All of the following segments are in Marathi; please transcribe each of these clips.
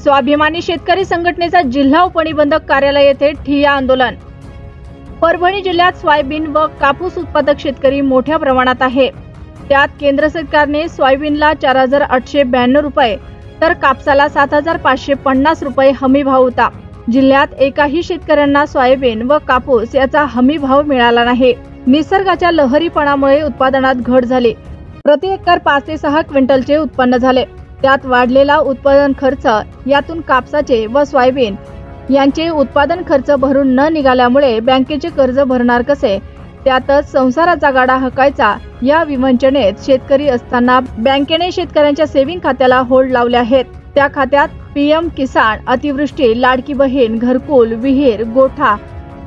स्वाभिमानी शेतकरी संघटनेचा जिल्हा उपनिबंधक कार्यालय येथे ठिय्या आंदोलन। परभणी जिल्ह्यात सोयाबीन व कापूस उत्पादक शेतकरी मोठ्या प्रमाणात आहे। त्यात केंद्र सरकारने सोयाबीनला 4892 रुपये तर कापसाला 7550 रुपये हमी भाव होता। जिल्ह्यात एकाही शेतकऱ्यांना सोयाबीन व कापूस याचा हमी भाव मिळाला नाही। निसर्गाच्या लहरीपणामुळे उत्पादनात घट झाली। प्रति एकर 5 ते 6 क्विंटलचे उत्पन्न झाले। त्यात वाढलेला उत्पादन खर्च, यातून कापसाचे व सोयाबीन यांचे उत्पादन खर्च भरून न निघाल्यामुळे बँकेचे कर्ज भरणार कसे, त्यातच संसाराचा गाडा हकायचा या विवंचनेत शेतकरी असताना बँकेने शेतकऱ्यांच्या सेव्हिंग खात्याला होल्ड लावले आहेत। त्या खात्यात पीएम किसान, अतिवृष्टी, लाडकी बहीण, घरकुल, विहीर, गोठा,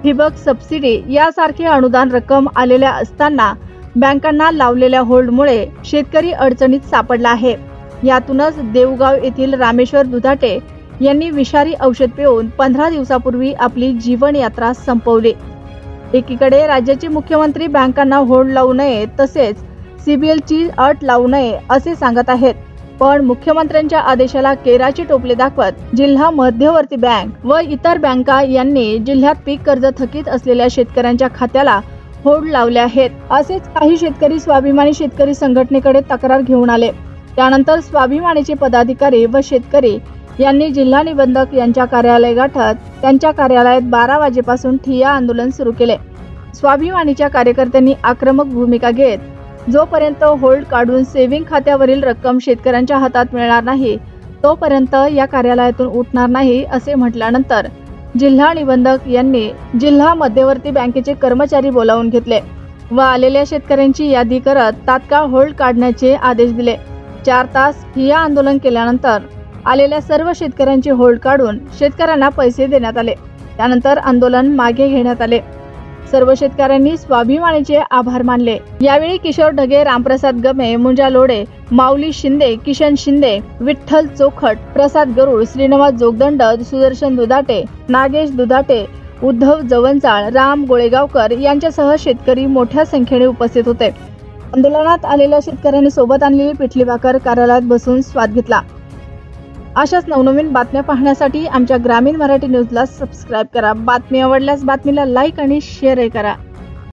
ठिबक सबसिडी यासारखे अनुदान रक्कम आलेल्या असताना बँकांना लावलेल्या होल्डमुळे शेतकरी अडचणीत सापडला आहे। यातूनच देवगाव येथील रामेश्वर दुधाटे यांनी विषारी औषध पिऊन 15 दिवसापूर्वी आपली जीवन यात्रा संपवली। एकीकडे राज्याचे मुख्यमंत्री बँकांना होल्ड लावू नये तसेच सीबीएलची अट लावू नये असे सांगत आहेत, पण मुख्यमंत्र्यांच्या आदेशाला केराचे टोपले दाखवत जिल्हा मध्यवर्ती बँक व इतर बँका यांनी जिल्ह्यात पीक कर्ज थकीत असलेल्या शेतकऱ्यांच्या खात्याला होल्ड लावले आहेत। असेच काही शेतकरी स्वाभिमानी शेतकरी संघटनेकडे तक्रार घेऊन आले। त्यानंतर स्वाभिमानीचे पदाधिकारी व शेतकरी यांनी जिल्हा निबंधक यांच्या कार्यालय गाठत त्यांच्या कार्यालयात 12 वाजेपासून ठिय्या आंदोलन सुरू केले। स्वाभिमानीच्या कार्यकर्त्यांनी आक्रमक भूमिका घेत जोपर्यंत होल्ड काढून सेव्हिंग खात्यावरील रक्कम शेतकऱ्यांच्या हातात मिळणार नाही तोपर्यंत या कार्यालयातून उठणार नाही असे म्हटल्यानंतर जिल्हा निबंधक यांनी जिल्हा मध्यवर्ती बँकेचे कर्मचारी बोलावून घेतले व आलेल्या शेतकऱ्यांची यादी करत तात्काळ होल्ड काढण्याचे आदेश दिले। 4 तास ठिय्या आंदोलन केल्यानंतर आलेल्या सर्व शेतकऱ्यांचे होल्ड काढून शेतकऱ्यांना पैसे देण्यात आले। त्यानंतर आंदोलन मागे घेण्यात आले। सर्व शेतकऱ्यांनी स्वाभिमानीचे आभार मानले। यावेळी किशोर ढगे, रामप्रसाद गमे, मुंजा लोडे, माऊली शिंदे, किशन शिंदे, विठ्ठल चोखट, प्रसाद गरुड, श्रीनिवास जोगदंड, सुदर्शन दुधाटे, नागेश दुधाटे, उद्धव जवंजाळ, राम गोळेगावकर यांच्यासह शेतकरी मोठ्या संख्येने उपस्थित होते। आंदोलनात आलेल्या शेतकऱ्यांनी सोबत आणलेली पिठली भाकर कार्यालयात बसून स्वाद घेतला। अशाच नवनवीन बातम्या पाहण्यासाठी आमच्या ग्रामीण मराठी न्यूजला सबस्क्राईब करा। बातमी आवडल्यास बातमीला लाईक आणि शेअर करा।